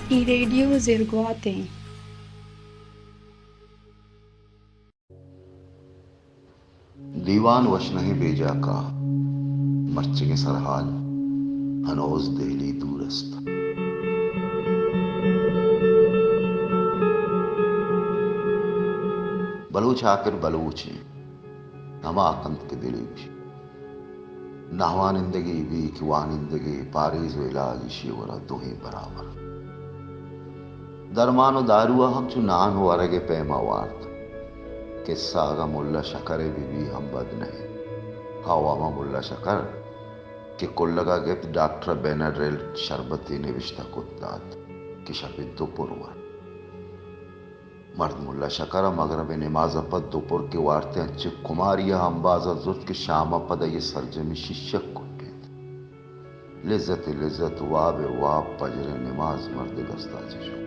I radio زرگواتیں دیوان وش نہیں بیجا کا مرچگیں سرحال ہنوز دہلی دور است بلوچ آکر بلوچ ہیں ہما کنت کے دلی بھی نہوانندگی بھی کہ وانندگی پاریز و علاج شیورا دوہیں برابر درمان و داروا ہم چو نان ہو ارگے پیما وارت قصہ آگا ملا شکر بھی ہم بد نہیں ہاواما ملا شکر کہ کلگا گپت ڈاکٹر بینڈریل شربتی نوشتہ کتلات کہ شپت دو پرور مرد ملا شکر مغرب نماز پد دوپر کے وارتے انچے کماریا ہم بازا زرت کے شام پد یہ سرجمی ششک کٹے لذت لذت واب واب پجر نماز مرد دستا چشو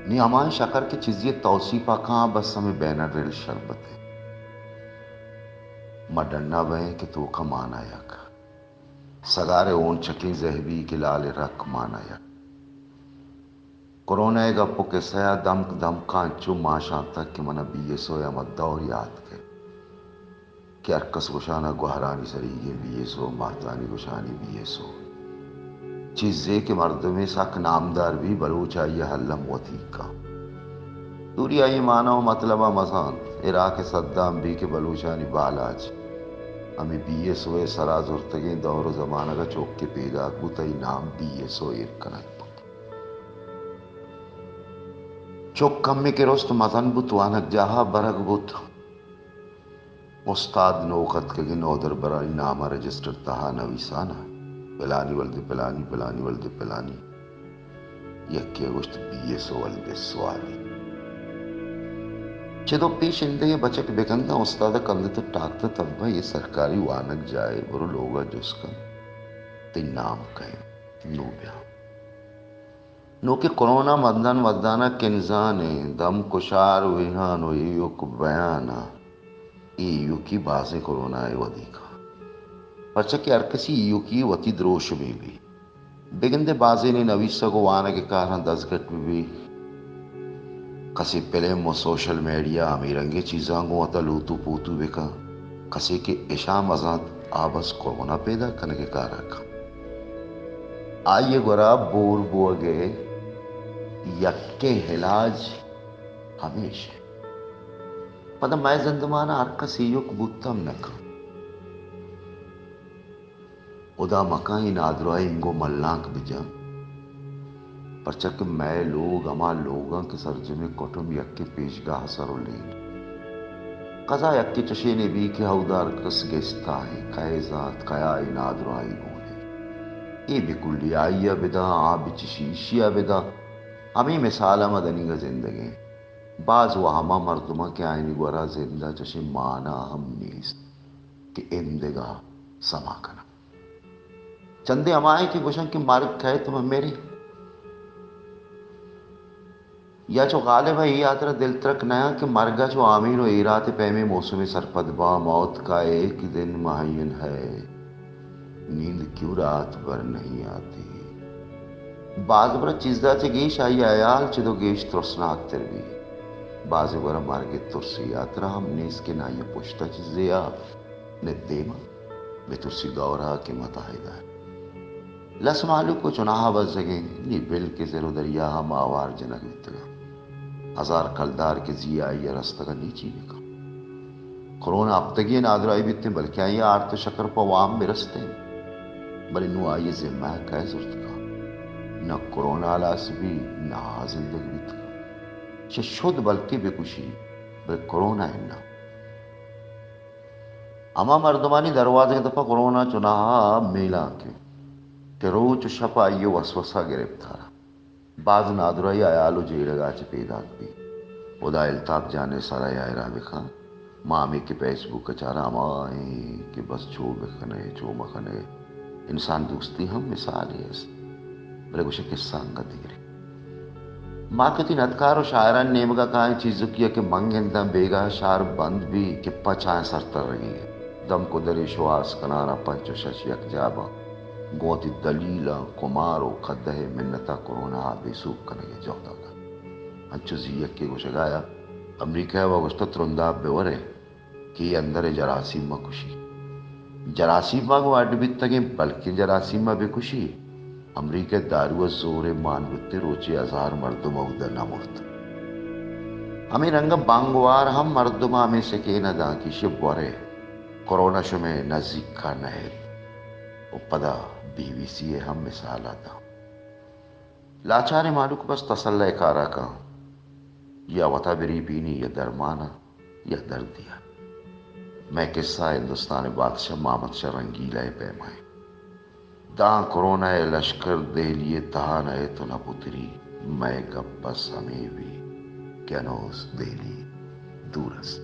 نی ہمائیں شکر کی چیزیں توصیفہ کہاں بس ہمیں بینڈریل شربت ہے مڈنا بہیں کہ تو کا مانا یک سگارے اون چکیں زہبی کے لال رکھ مانا یک کورونا گپو کے سیا دمک دمکان چو ماشاں تک کہ منہ بیے سو یا مدور یاد کے کہ ارکس گشانہ گوہرانی سریگے بیے سو ماتانی گشانی بیے سو چیزے کے مرد میں سک نامدار بھی بلوچ آئیے حلم وطی کا دوری آئی مانا مطلبہ مزان عراق صدام بھی کے بلوچانی بالاج ہمیں بیے سوئے سرا زرتگیں دور و زمانہ کا چوک کے پیدا بوتائی نام بیے سو ارکنک چوک کمی کے رست مزن بوت وانک جاہا برگ بوت استاد نوخت کے نودر برائی نامہ رجسٹر تہا نویسانا پلانی ولد پلانی پلانی ولد پلانی یکی گشت بیے سو ولد سوالی چدو پیش اندے بچک بکندہ استاد کندہ تو ٹاکتا تب یہ سرکاری وانک جائے برو لوگا جس کا تی نام کہیں نو بیا نو کہ کرونا مدن ودانا کنزانے دم کشار ویہان و ایوک بیانا ایو کی بازیں کرونا ہے ودی کا پرچہ ارکسی ایو کی وطی دروش میں بھی بگندے بازے نے نویسا کو وانا کے کارن دزگٹ بھی کسی پلیم و سوشل میڈیا امیرنگے چیزاں گو اتا لوتو پوتو بکا کسی کے اشام ازاد آبس کورونا پیدا کرنے کے کارا کا آئیے گورا بور بوگے یکے علاج ہمیشہ پتہ میں زندمانہ ارکسی ایو کبوتم نکا ادا مکائی نادرائی انگو ملانک بجا پرچک میں لوگ اما لوگاں کے سرجمے کٹم یکی پیشگاہ سرو لیں قضا یکی چشینے بھی کہ ہودار کس گستا ہے کئے ذات کیائی نادرائی گونے ای بکلی آئیا بدا آب چشیشیا بدا ہمیں مثال مدنی کا زندگی بعض وہاں مردمہ کے آئینی گورا زندہ چشی مانا ہم نیست کہ اندگاہ سما کنا چندے ہمائیں کی گوشن کی مارک کھائے تمہیں میری یا چو غالب ہے یہ آترا دل ترک نیا کہ مرگا چو آمین و ایرات پیمے موسم سرپدبا موت کا ایک دن معین ہے نیند کیوں رات بھر نہیں آتی بعض برا چیزدہ چے گیش آئی آیال چدو گیش ترسناک تر بھی بعض برا مارگی ترسی آترا ہم نیس کے نائی پوشتا چیزے آ نے دیما بے ترسی دورا کے متحدہ ہے لس مالو کو چناہا بس جگیں نی بل کے زیرو دریا ہم آوار جنگ بیتگا ہزار کلدار کے زی آئی یا رستہ کا نیچی بکا کرونا اب تک یہ نادرائی بیتنے بلکہ آئی آرت شکر پا وام برستے بلی نو آئی ذمہ کہہ زرت کا نہ کرونا لاس بھی نہ زندگی بیت کا چھ شد بلکہ بکشی بل کرونا ہے نہ اما مردمانی دروازے دفعہ کرونا چناہا میلا کے کہ روچ شپا آئیے وسوسہ گرفتارا بعض نادرائی آیالو جیڑگا چھ پیدا بھی خدا التاب جانے سارا آئرہ بکھا مامی کے فیس بک چارا مائیں کہ بس چو بکھنے چو مکھنے انسان دوستی ہم مثال ہے اس بلے کچھ قصہ انگا دیرے ماں کتی نتکار و شاعران نیمگا کائیں چیزوں کیا کہ منگندم بیگا شار بند بھی کہ پچائیں سرتر رہی ہے دم کو دری شواس کنانا پنچو شش یک جابا گوت دلیلا کمارو کھدہ منتا کرونا بے سوک کنگے جوتا کا انچو زیک کے گوشگایا امریکہ و گوشتا ترنداب بے ورے کہ اندر جراثیم کشی جراثیم کو اڈ بیتگیں بلکہ جراثیم بے کشی امریکہ دارو زور مان بتے روچے ہزار مردم اودہ نمرت ہمیں رنگ بانگوار ہم مردما میں سے کہ نہ دا کی شب ورے کرونا شمے نزدیک کا نہر او پدا بی وی سی ہم مثال آتا لاچار مالک بس تسلح کارا کا یا وطا بری پینی یا درمانا یا درد دیا میں قصہ ہندوستان بادشاہ محمد شاہ رنگیلا پیمائے داں کرونا لشکر دہلیے تہا نئے تو نہ پتری میں گپ بس ہمیں بھی کینوس دہلی دورس